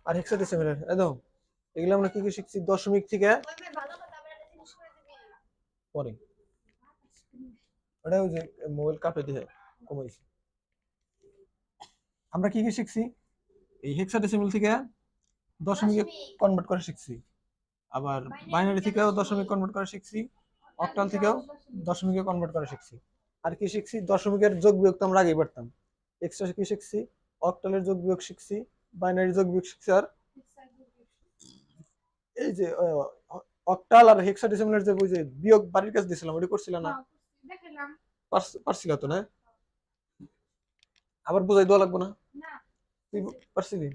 আর হেক্সাডেসিমেলের একদম। এগুলো আমরা কি কি শিখছি দশমিক থেকে পরে। ওটা ওই যে মোবাইল কাপে দিয়ে কমাইছি। আমরা কি কি শিখছি এই হেক্সাডেসিমেল থেকে দশমিকে কনভার্ট করা শিখছি, আবার বাইনারি থেকেও দশমিক কনভার্ট করা শিখছি, অক্টাল থেকেও দশমিকে কনভার্ট করা শিখছি। আর কি শিখছি দশমিকের যোগ বিয়োগ তো আমরা আগেই পারতাম। এক্সট্রা কি শিখছি অক্টালের যোগ বিয়োগ শিখছি, বাইনারি যোগ বিয়োগ শিখছি। আর এই যে অক্টাল আর হেক্সাডেসিমালের যে ওই যে বিয়োগ বাড়ির কাছে দিছিলাম ওটা করছিলাম না? পারছিলা তো না? আবার বুঝাই দেওয়া লাগবে না? তুই পারছিলি?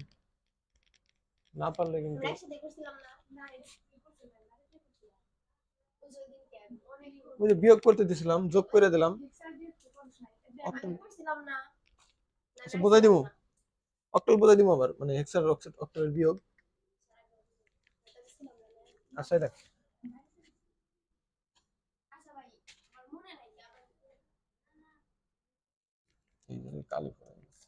না পারলে কিন্তু ওই যে বিয়োগ করতে দিছিলাম যোগ করে দিলাম। আচ্ছা বুঝাই দিব, অক্টাল বুঝাই দিব আবার, মানে হেক্সার অক্টালের বিয়োগ। আচ্ছা দেখ এই যে কালি পড়ে গেছে।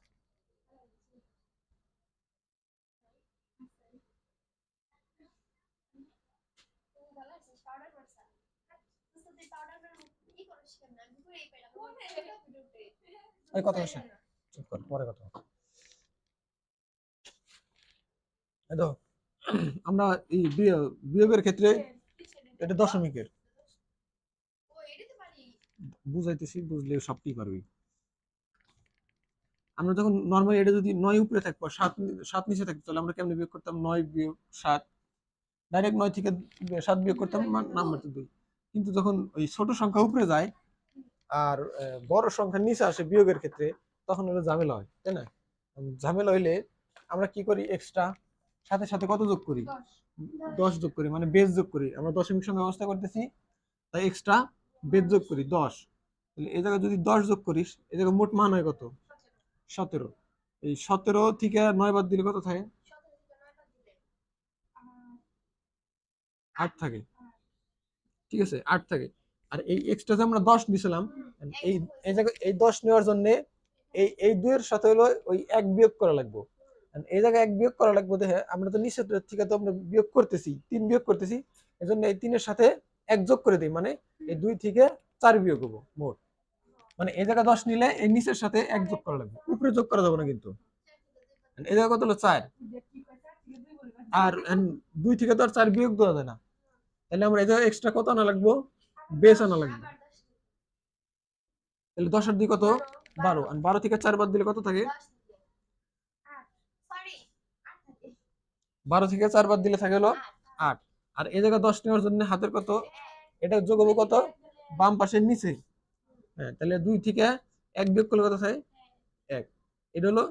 এই কথা বসে চুপ কর, পরে কথা হবে। এই দেখো, আমরা এই বিয়োগের ক্ষেত্রে এটা দশমিকের বুঝাইতেছি, বুঝলে সবটি পারবি। আমরা যখন নর্মালি এটা যদি 9 উপরে থাকবো, 7 7 নিচে থাকতো, তাহলে আমরা কেমনে বিয়োগ করতাম? 9 বিয়োগ 7, ডাইরেক্ট 9 থেকে 7 বিয়োগ করতাম, নাম্বার তো 2। কিন্তু যখন ওই ছোট সংখ্যা উপরে যায় আর বড় সংখ্যার নিচে আসে বিয়োগের ক্ষেত্রে, তখন হলো ঝামেলা হয়, তাই না? ঝামেলা হইলে আমরা কি করি, এক্সট্রা সাথে সাথে কত যোগ করি? 10 যোগ করি, মানে বেজ যোগ করি। আমরা দশমিক সংখ্যা ব্যবস্থা করতেছি, তাই এক্সট্রা বেজ যোগ করি 10। তাহলে এই জায়গায় যদি 10 যোগ করিস, এই জায়গায় মোট মান হয় কত? 17। এই 17 থেকে 9 বাদ দিলে কত থাকে? 8 থাকে। ঠিক আছে, 8 থাকে। আর এই এক্সট্রা যে আমরা 10 দিছিলাম, এই এই জায়গায় এই 10 নেওয়ার জন্য এই 2 এর সাথে হলো ওই 1 বিয়োগ করা লাগবে। এই জায়গায় 1 বিয়োগ করা লাগবে, দেখে আমরা তো নিচের থেকে তো আমরা বিয়োগ করতেছি, 3 বিয়োগ করতেছি। এজন্য এই 3 এর সাথে 1 যোগ করে দিই, মানে এই 2 থেকে 4 বিয়োগ হবো মোট। মানে এই জায়গায় 10 নিলে এই নিচের সাথে 1 যোগ করা লাগবে, উপরে যোগ করা যাবে না কিন্তু। এই জায়গায় কত হলো 4। আর 2 থেকে তো আর 4 বিয়োগ দেওয়া যায় না, তাহলে আমরা এই জায়গায় এক্সট্রা কত আনা লাগবো? বেস আনা লাগবে। তাহলে 10 আর 2 কত? 12। আর 12 থেকে 4 বাদ দিলে কত থাকে? 12 থেকে 4 বাদ দিলে থাকে হলো 8। আর এই জায়গায় 10 নেওয়ার জন্য হাতের কত? এটা যোগ হবো কত? বাম পাশের নিচে। হ্যাঁ, তাহলে 2 থেকে 1 বিয়োগ করলে কত থাকে? 1। এটা হলো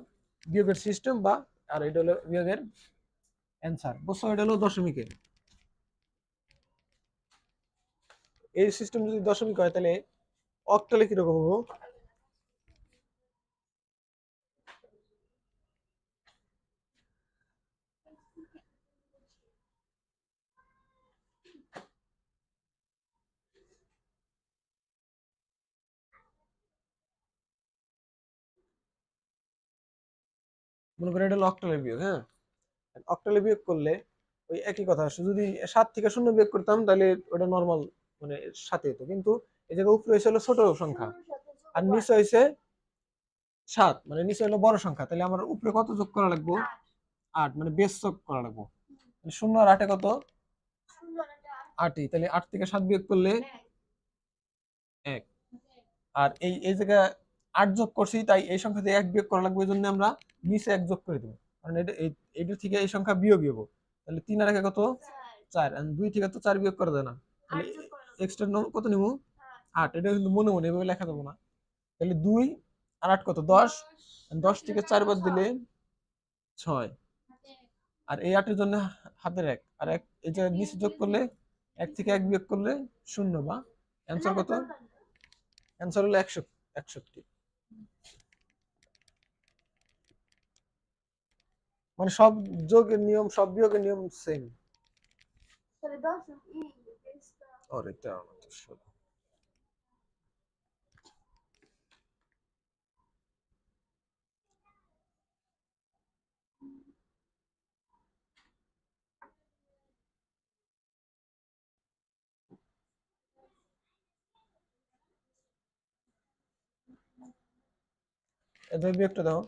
বিয়োগের সিস্টেম, বা আর এটা হলো বিয়োগের অ্যান্সার। বুঝছো? এটা হলো দশমিকের এই সিস্টেম। যদি দশমিক হয় তাহলে অক্টালে কিরকম হবো? মনে করেন এটা হলো অক্টালের বিয়োগ। হ্যাঁ, অক্টালে বিয়োগ করলে ওই একই কথা আসে। যদি 7 থেকে 0 বিয়োগ করতাম তাহলে ওটা নর্মাল, মানে 7 হতো। কিন্তু এই জায়গায় উপরে হয়েছে হলো ছোট সংখ্যা, আর নিচে হয়েছে 7, মানে নিচে হলো বড় সংখ্যা। তাহলে আমার উপরে কত যোগ করা লাগবে? 8, মানে বেস যোগ করা লাগবে। 0 আর 8 কত? 8ই। তাহলে 8 থেকে 7 বিয়োগ করলে 1। আর এই এই জায়গায় 8 যোগ করছি, তাই এই সংখ্যা থেকে 1 বিয়োগ করা লাগবে। এই জন্য আমরা নিচে 1 যোগ করে দেবো, কারণ এটা এইটা থেকে এই সংখ্যা বিয়োগ হবো। তাহলে 3 আর 1 কত? 4। আর 2 থেকে তো 4 বিয়োগ করা যায় না, তাহলে এক্সট্রা কত নিব? 8। এটা কিন্তু মনে মনে এভাবে লেখা যাবো না। তাহলে 2 আর 8 কত? 10। 10 থেকে 4 বাদ দিলে 6। আর এই 8 এর জন্য হাতের 1 আর 1 এই যে নিচে যোগ করলে 1 থেকে 1 বিয়োগ করলে 0, বা অ্যান্সার কত? অ্যান্সার হলো 61। মানে সব যোগের নিয়ম, সব বিয়োগের নিয়ম সেম। और এটা আমাদের এই বিয়োগটা দেখো,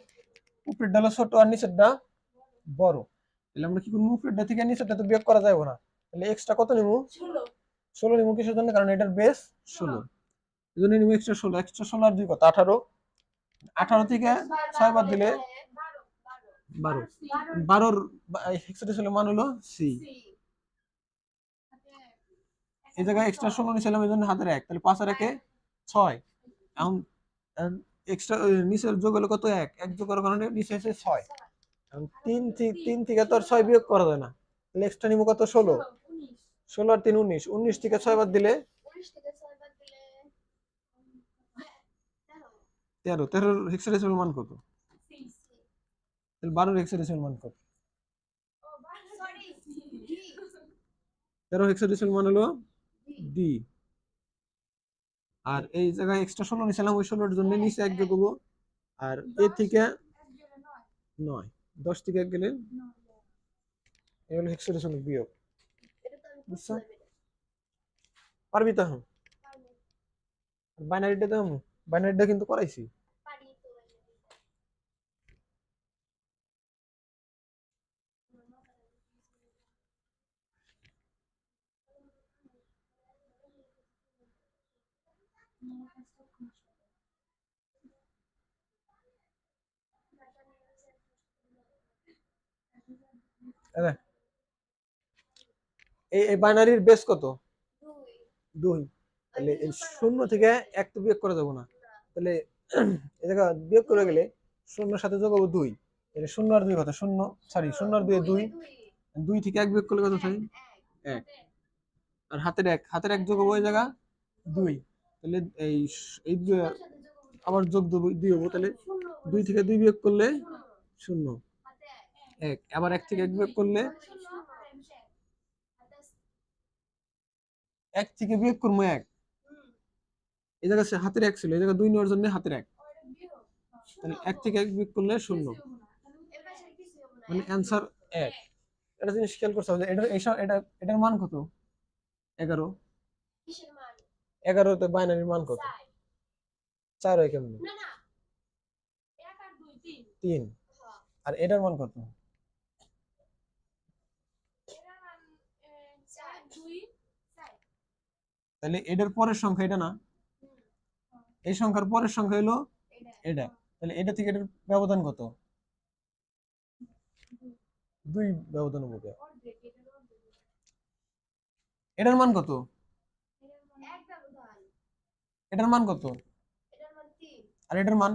উপরেরটা হলো ছোট আর নিচেরটা বড়। তাহলে আমরা কি করবো, উপরেরটা থেকে নিচেরটা তো বিয়োগ করা যাবে না, তাহলে এক্সট্রা কত নিবো, 16 নিবো। কিসের জন্য, কারণ এটার বেস 16, এই জন্য নিবো এক্সট্রা 16। এক্সট্রা 16 আর 2 কত, 18। 18 থেকে 6 বাদ দিলে 12। 12-র হেক্সাডেসিমাল মান হলো সি। এই জায়গায় এক্সট্রা 16 নিছিলাম, এই জন্য হাতের 1, তাহলে 5 আর 1 6। এখন এক্সট্রা নিচের যোগ হলো কত, 1 1 যোগ করার কারণে নিচে এসে 6। এখন 3 থেকে তো আর 6 বিয়োগ করা যায় না, তাহলে এক্সট্রা নিবো কত, 16। 16 আর 3 19। 19 থেকে 6 বাদ দিলে 13। 13-র হেক্সাডেসিমাল মান কত, তাহলে 12-র হেক্সাডেসিমাল মান কত, 13 হেক্সাডেসিমাল মান হলো ডি। আর এই জায়গায় এক্সট্রা 16 নিছিলাম, ওই 16-এর জন্য নিচে 1 যোগ করবো, আর এ থেকে 9, 10 থেকে 1 গেলে এই হলো হেক্সাডেসিমাল বিয়োগ। বুঝছো, পারবি তো এখন। বাইনারিটা তো বাইনারিটা কিন্তু করাইছি। এই বাইনারির বেস কত, 2। তাহলে এই 0 থেকে 1 তো বিয়োগ করা যাবে না, তাহলে এই জায়গা বিয়োগ করে গেলে 0-এর সাথে যোগ হবে 2। তাহলে 0 আর 2 কত, 0 সরি 0 আর 2 2। 2 থেকে 1 বিয়োগ করলে কত থাকে, 1। আর হাতের 1 যোগ হবে ওই জায়গা 2। তাহলে এই আবার যোগ 2 হবো, তাহলে 2 থেকে 2 বিয়োগ করলে 0 1। আবার 1 থেকে 1 বিয়োগ করলে 1 থেকে বিয়োগ করবো 1। এই জায়গায় হাতের 1 ছিল, এই জায়গায় 2 নেওয়ার জন্য হাতের 1। তাহলে 1 থেকে 1 বিয়োগ করলে 0, মানে অ্যান্সার 1। এটা জিনিস খেয়াল করতে হবে, এটার মান কত, 11। 11 তে বাইনারির মান কত, 4 হয় কেমনে, 3। আর এটার মান কত, তাহলে এটার পরের সংখ্যা এটা না, এই সংখ্যার পরের সংখ্যা হলো এটা। তাহলে এটা থেকে এটার ব্যবধান কত, 2 ব্যবধান হবে। এটার মান কত, এটার মান কত, আর এটার মান,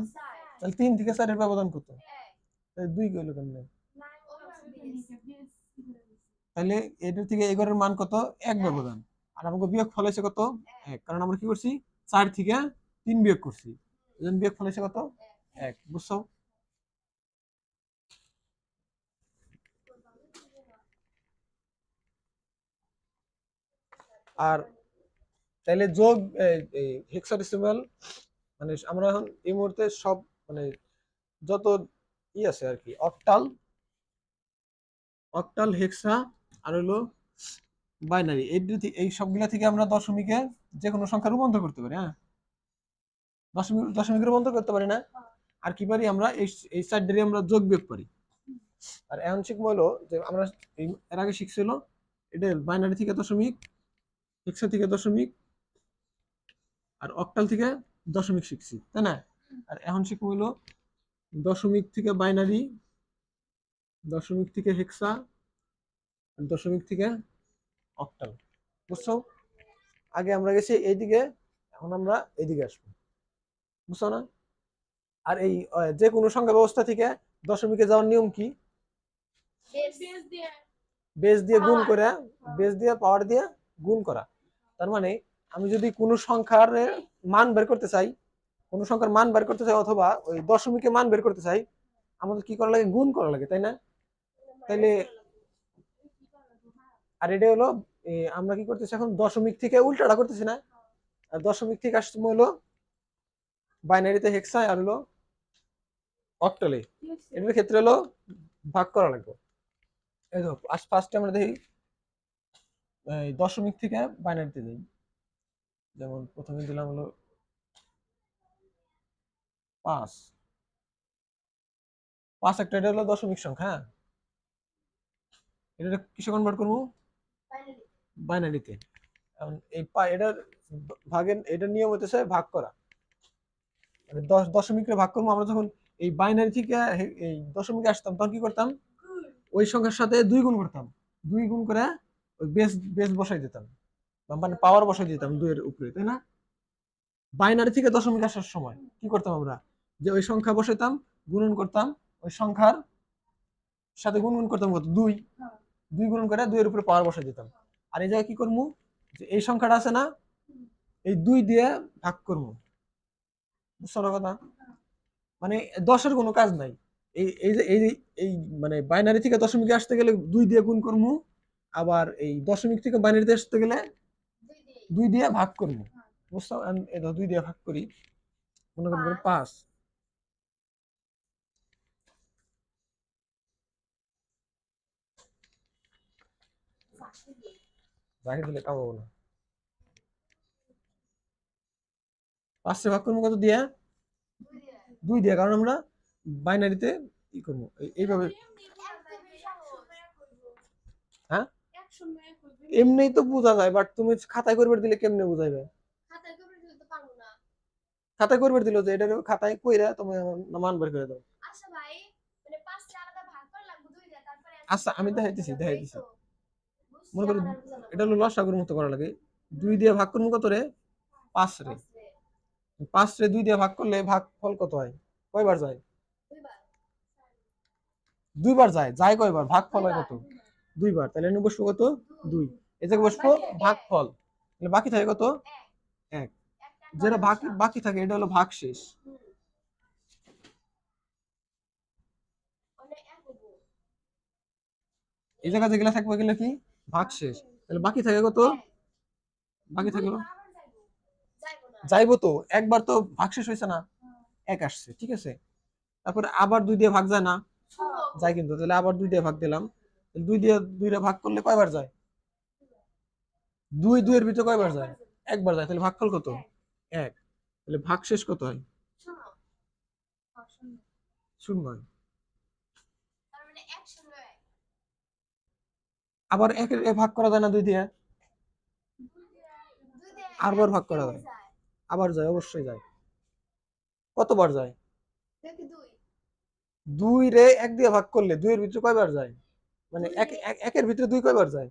তাহলে 3 থেকে 4 এর ব্যবধান কত, তাহলে 2 কইলো কেমনে, তাহলে এটার থেকে 11-এর মান কত, 1 ব্যবধান। আর আমাকে বিয়োগ ফল হয়েছে কত, 1, কারণ আমরা কি করছি, 4 থেকে 3 বিয়োগ করছি, এজন্য বিয়োগ ফল হয়েছে কত, 1। বুঝছো, আর তাহলে যোগ হেক্সাডেসিমাল, মানে আমরা এখন এই মুহূর্তে সব মানে যত আছে আর কি, অক্টাল, হেক্সা আর হলো বাইনারি, এই সবগুলা থেকে আমরা দশমিকে যে কোনো সংখ্যা রূপান্তর করতে পারি। হ্যাঁ, দশমিকে রূপান্তর করতে পারি না, আর কি পারি আমরা, এই চারটারই আমরা যোগ বিয়োগ পারি। আর এখন শিখবো হলো যে আমরা এর আগে শিখছিল এটা বাইনারি থেকে দশমিক, হেক্সা থেকে দশমিক, আর অক্টাল থেকে দশমিক শিখছি, তাই না। আর এখন শিখবো হলো দশমিক থেকে বাইনারি, দশমিক থেকে হেক্সা, আর দশমিক থেকে অক্টাল। বুঝছো, আগে আমরা গেছি এইদিকে, এখন আমরা এইদিকে আসবো। বুঝছো না। আর এই যে কোনো সংখ্যা ব্যবস্থা থেকে দশমিকে যাওয়ার নিয়ম কি, বেস দিয়ে গুণ করে, বেস দিয়ে পাওয়ার দিয়ে গুণ করা। তার মানে আমি যদি কোনো সংখ্যার মান বের করতে চাই, কোনো সংখ্যার মান বের করতে চাই, অথবা ওই দশমিকে মান বের করতে চাই, আমাদের কি করা লাগে, গুণ করা লাগে, তাই না। তাইলে আর এটা হলো আমরা কি করতেছি এখন, দশমিক থেকে উল্টাটা করতেছি না, আর দশমিক থেকে আসতে হলো বাইনারিতে হেক্সা, আর হলো অক্টালে, এটার ক্ষেত্রে হলো ভাগ করা লাগবে। এই তো ফার্স্টে আমরা দেখি দশমিক থেকে বাইনারিতে যাই, যেমন প্রথমে দিলাম হলো 5, 5 একটা, এটা হলো দশমিক সংখ্যা। হ্যাঁ, এটা কিসে কনভার্ট করবো? বাইনারিতে। এখন এটার ভাগের এটার নিয়ম হতেছে ভাগ করা, মানে দশমিকে ভাগ করবো। আমরা যখন এই বাইনারি থেকে এই দশমিকে আসতাম তখন কি করতাম, ওই সংখ্যার সাথে 2 গুণ করতাম, 2 গুণ করে ওই বেস বেস বসাই দিতাম, মানে পাওয়ার বসাই দিতাম 2 এর উপরে, তাই না? বাইনারি থেকে দশমিক আসার সময় কি করতাম আমরা, যে ওই সংখ্যা বসাইতাম, গুণন করতাম, ওই সংখ্যার সাথে গুণন করতাম কত, 2, 2 গুণন করে 2 এর উপরে পাওয়ার বসাই দিতাম। আর এই জায়গায় কি করবো, যে এই সংখ্যাটা আছে না, এই 2 দিয়ে ভাগ করবো। বুঝছো না কথা? মানে 10-এর কোনো কাজ নাই। এই এই যে এই এই মানে বাইনারি থেকে দশমিকে আসতে গেলে 2 দিয়ে গুণ করবো, আবার এই দশমিক থেকে বাইনারিতে আসতে গেলে 2 দিয়ে ভাগ করবো। বুঝছো? এই 2 দিয়ে ভাগ করি, মনে করি 5। বাকি দিলে কামাবো না। 5 ভাগ করবো কত দিয়ে? 2 দিয়ে, কারণ আমরা বাইনারিতে কি করবো, এইভাবে। হ্যাঁ, এমনি তো বোঝা যায়, বাট তুমি খাতায় করবে দিলে কেমনে বুঝাইবে? খাতায় করবে দিল যে এটা খাতায় কইরা তুমি মান বের করে দাও। আচ্ছা, আমি দেখাইতেছি। মনে করি এটা হলো লসাগুর মতো করা লাগে। 2 দিয়ে ভাগ করবো কত রে? 5 রে। 5 রে 2 দিয়ে ভাগ করলে ভাগ ফল কত হয়? কয়বার যায়? 2 বার যায়। যায় কয়বার? ভাগ ফল হয় কত? 2 বার। তাহলে এনে বসবো কত? 2। এই জায়গায় বসবো ভাগ ফল। তাহলে বাকি থাকে কত? 1। যেটা বাকি থাকে এটা হলো ভাগ শেষ। এই জায়গা যেগুলো থাকবে এগুলো কি? ভাগ শেষ। তাহলে বাকি থাকে কত? বাকি থাকলো যাইবো তো, একবার তো ভাগ শেষ হয়েছে না, 1 আসছে, ঠিক আছে। তারপরে আবার 2 দিয়ে ভাগ যায় না, যায় কিন্তু। তাহলে আবার 2 দিয়ে ভাগ দিলাম, 2 দিয়ে 2 রে ভাগ করলে কয়বার যায়? 2 2 এর ভিতরে কয়বার যায়? একবার যায়। তাহলে ভাগফল কত? 1। তাহলে ভাগ শেষ কত হয়? 0 হয়। আবার 1 এর ভাগ করা যায় না 2 দিয়ে? আরবার ভাগ করা যায়, আবার যায়, অবশ্যই যায়। কতবার যায়? 2 রে 1 দিয়ে ভাগ করলে 2 এর ভিতরে কয়বার যায়? মানে 1 এর ভিতরে 2 কয়বার যায়?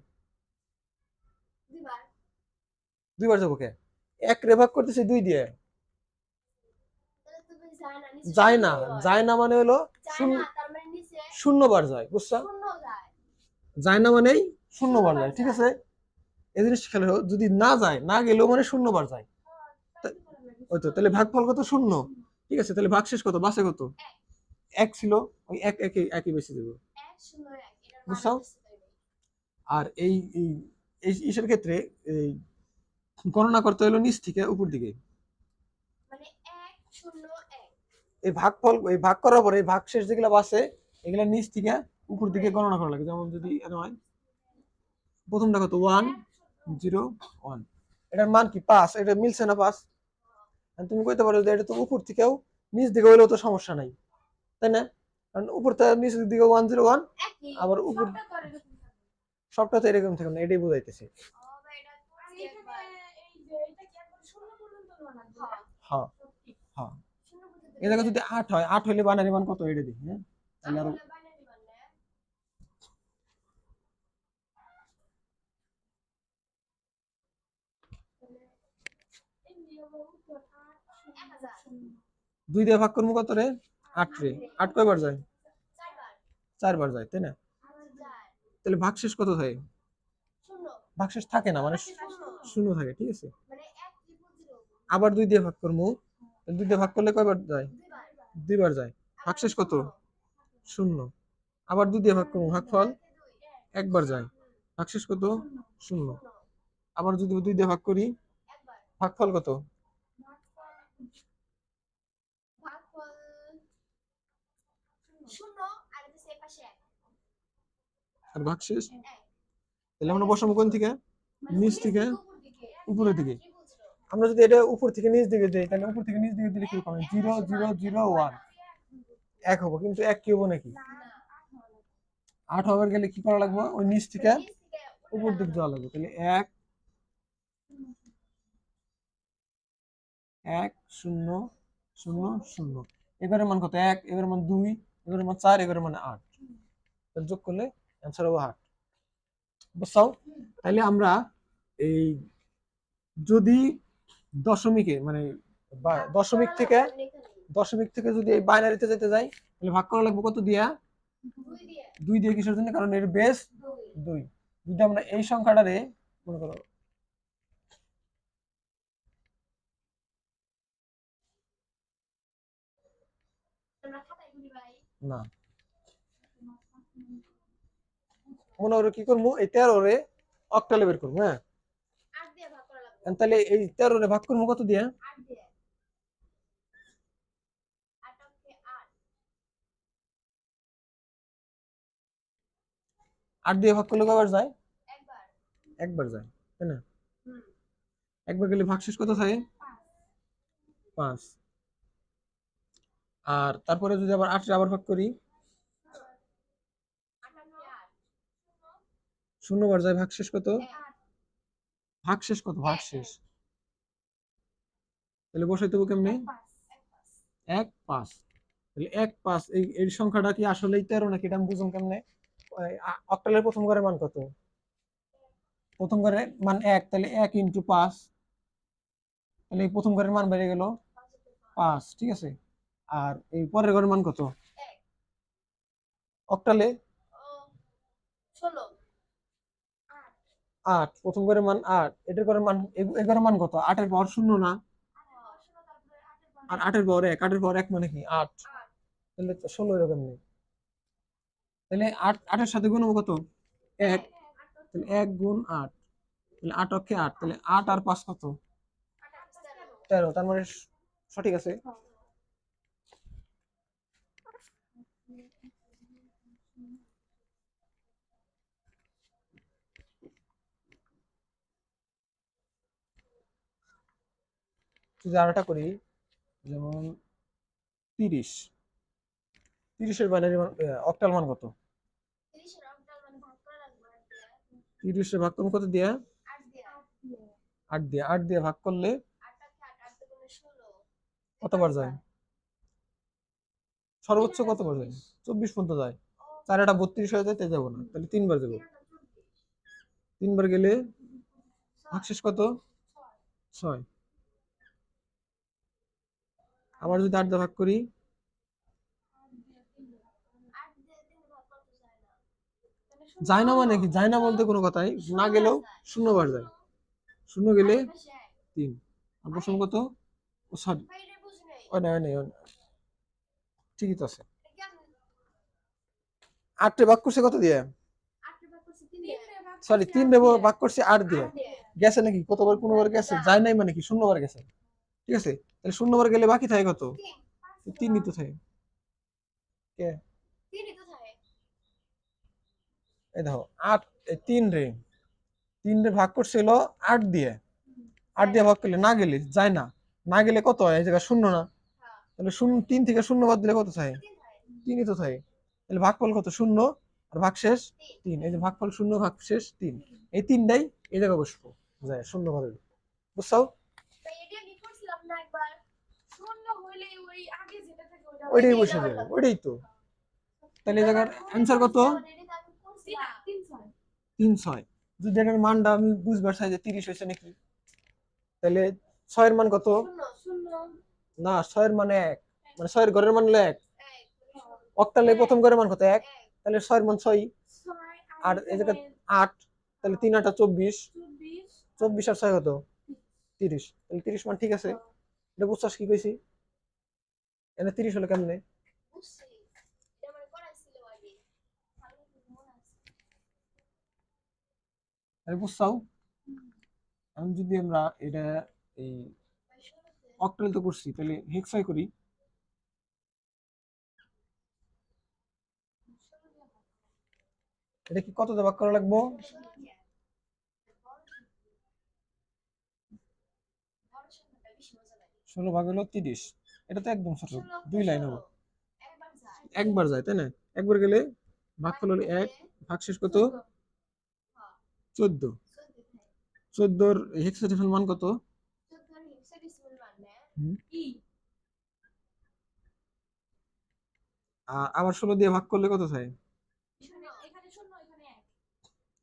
2 বার যাবো কে? 1 রে ভাগ করতেছে 2 দিয়ে, যায় না। যায় না মানে হলো 0 বার যায়। বুঝছো? যায় না মানেই 0 বার যায়, ঠিক আছে। এই জিনিস খেয়াল রাখো, যদি না যায়, না গেলেও মানে 0 বার যায়। ওই তো, তাহলে ভাগফল কত? 0। ঠিক আছে, তাহলে ভাগশেষ কত? বাসে কত? 1 ছিল, ওই 1 একই বেশি দেব। বুঝছো? আর এই ইসের ক্ষেত্রে এই গণনা করতে হলো নিচ থেকে উপর দিকে। এই ভাগফল, এই ভাগ করার পরে এই ভাগশেষ যেগুলো বাসে এগুলা নিচ থেকে উপর দিকে গণনা করা লাগে। যেমন যদি এর হয় প্রথমটা কত? 1 0 1, এটার মান কি? 5। এটা মিলছে না 5? তুমি কইতে পারো যে এটা তো উপর থেকেও নিচ দিকে হইলেও তো সমস্যা নাই, তাই না? কারণ উপর থেকে নিচ দিকে 1 0 1, আবার উপর সবটা তো এরকম থাকে না, এটাই বুঝাইতেছি। হ্যাঁ হ্যাঁ, এই জায়গায় যদি 8 হয়, 8 হইলে বাইনারি মান কত এটা দেখি। হ্যাঁ, তাহলে আরো দুই দিয়ে ভাগ করবো কত রে? 8 রে। 8 কয়বার যায়? 4 বার যায়, তাই না? তাহলে ভাগশেষ কত থাকে? ভাগশেষ থাকে না, মানে 0 থাকে, ঠিক আছে। আবার 2 দিয়ে ভাগ করবো, 2 দিয়ে ভাগ করলে কয়বার যায়? 2 বার যায়। ভাগশেষ কত? 0। আবার 2 দিয়ে ভাগ করবো, ভাগফল 1 বার যায়। ভাগশেষ কত? 0। আবার যদি 2 দিয়ে ভাগ করি, ভাগফল কত? আর ভাগশেষ? তাহলে আমরা বসাবো কোন থেকে? নিচ থেকে উপরের দিকে। আমরা যদি এটা উপর থেকে নিচ দিকে দিই, তাহলে উপর থেকে নিচ দিকে দিলে কি হবে? 0 0 0 1। এক হবো, কিন্তু এক কি হবো নাকি? 8 হবার গেলে কি করা লাগবে? ওই নিচ থেকে উপর দিক যাওয়া লাগবে। তাহলে 1 1 0 0 0। এবারের মান কত? 1, এবারের মান 2, এবারের মান 4, এবারের মান 8। যোগ করলে অ্যান্সার হবে 8। বুঝছো? তাহলে আমরা এই যদি দশমিকে মানে দশমিক থেকে যদি এই বাইনারিতে যেতে যাই, তাহলে ভাগ করা লাগবে কত দিয়া? 2 দিয়ে। কিসের জন্য? কারণ এর বেস 2। যদি আমরা এই সংখ্যাটারে মনে করো না, মনে করো কি করবো, এই 13 রে অক্টালে বের করবো। হ্যাঁ, তাহলে এই 13 রে ভাগ করবো কত দিয়া? 8 দিয়ে ভাগ করলে কয়বার যায়? একবার যায়, তাই না? একবার গেলে ভাগশেষ কত থাকে? 5। আর তারপরে যদি আবার 8 আবার ভাগ করি, 0 বার যায়, ভাগশেষ কত? ভাগশেষ কত? ভাগশেষ তাহলে বসাই দেবো কেমনে? 1 5। তাহলে 1 5 এই সংখ্যাটা কি আসলেই 13 নাকি? এটা আমি বুঝুন কেমনে? অক্টালের প্রথম ঘরের মান কত? প্রথম ঘরের মান 1, তাহলে 1 ইন্টু 5, তাহলে এই প্রথম ঘরের মান বেড়ে গেল 5। ঠিক আছে। আর এই পরের ঘরের মান কত? অক্টালে 8, প্রথম ঘরের মান 8, এটার ঘরের মান, এর ঘরের মান কত? 8 এর পাওয়ার 0 না? আর 8 এর পাওয়ার 1, 8 এর পাওয়ার 1 মানে কি? 8। তাহলে 16 এরকম নেই। তাহলে 8 8 এর সাথে গুণ কত? 1। তাহলে 1 গুণ 8, তাহলে 8 অক্ষে 8, তাহলে 8 আর 5 কত? 13। তার মানে সঠিক আছে। যদি আরেকটা করি, যেমন 30, 30 এর বাইনারি মান, অক্টাল মান কত? 30 এর ভাগ করব কত দিয়ে? 8 দিয়ে। 8 দিয়ে ভাগ করলে কতবার যায়? সর্বোচ্চ কতবার যায়? 24 পর্যন্ত যায়। 4 এটা 32 হয়ে যায়, তাই যাবো না, তাহলে 3 বার যাবো। 3 বার গেলে ভাগশেষ কত? 6। আবার যদি 8 দিয়ে ভাগ করি, যায় না মানে কি? যায় না বলতে কোনো কথাই না, গেলেও 0 বার যায়। 0 গেলে 3। আর প্রশ্ন কত? ও সরি, ও না, ঠিকই তো আছে। 8 রে ভাগ করছে কত দিয়ে? সরি, 3 রে ভাগ করছে 8 দিয়ে। গেছে নাকি? কতবার? কোনোবার গেছে? যায় নাই মানে কি? 0 বার গেছে। ঠিক আছে, তাহলে 0 বার গেলে বাকি থাকে কত? 3 তো থাকে। কে? এই দেখো 8, 3 রে 3 রে ভাগ করছিল 8 দিয়ে। 8 দিয়ে ভাগ করলে না গেলে যায় না, না গেলে কত হয়? এই জায়গা 0 না? তাহলে 0, 3 থেকে 0 বাদ দিলে কত থাকে? 3ই তো থাকে। তাহলে ভাগফল কত? 0 আর ভাগশেষ 3। এই যে ভাগফল 0, ভাগশেষ 3, এই তিনটাই এই জায়গায় বসবো, যায় 0 ভাবে। বুঝছো? ওইটাই বসে যাবে, ওইটাই তো। তাহলে এই জায়গার অ্যান্সার কত? 3 6। যদি এটার মানটা আমি বুঝবার চাই যে 30 হয়েছে নাকি, তাহলে 6 এর মান কত? না, 6 এর মানে 1, মানে 6 এর ঘরের মান হলো 1। অক্টালে প্রথম ঘরের মান কত? 1। তাহলে 6 এর মান 6। আর এই জায়গায় 8, তাহলে 3 8 24, 24 আর 6 কত? 30। তাহলে 30 মান ঠিক আছে। এটা বুঝছস কি কইছি? এনে 30 হলো কেমনে? আরে বুঝছাও? এখন যদি আমরা এটা এই অক্টাল তো করছি, তাহলে হেক্সাই করি। এটা কি কত দিয়ে ভাগ করা লাগবো? 16 ভাগ হলো 30। এটা তো একদম ছোট, 2 লাইন হবে। একবার যায় তাই না? একবার গেলে ভাগফল হলো 1, ভাগশেষ কত? 14। 14 হেক্সাডেসিমাল মান কত? হুম। আবার 16 দিয়ে ভাগ করলে কত হয়?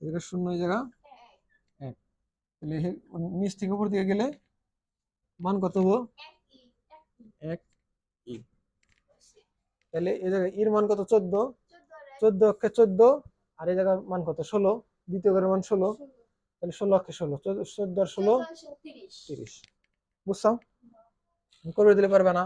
এদিকে 0 এই জায়গা 1। তাহলে নিচ থেকে উপর দিকে গেলে মান কত হবো? 1 ই। তাহলে এই জায়গায় এর মান কত? 14। 14 অক্ষে 14, আর এই জায়গার মান কত? 16। দ্বিতীয় ঘরের মান 16। তাহলে 16 অক্ষে 16, 14 আর 16 30। বুঝছো? করে দিলে পারবে না?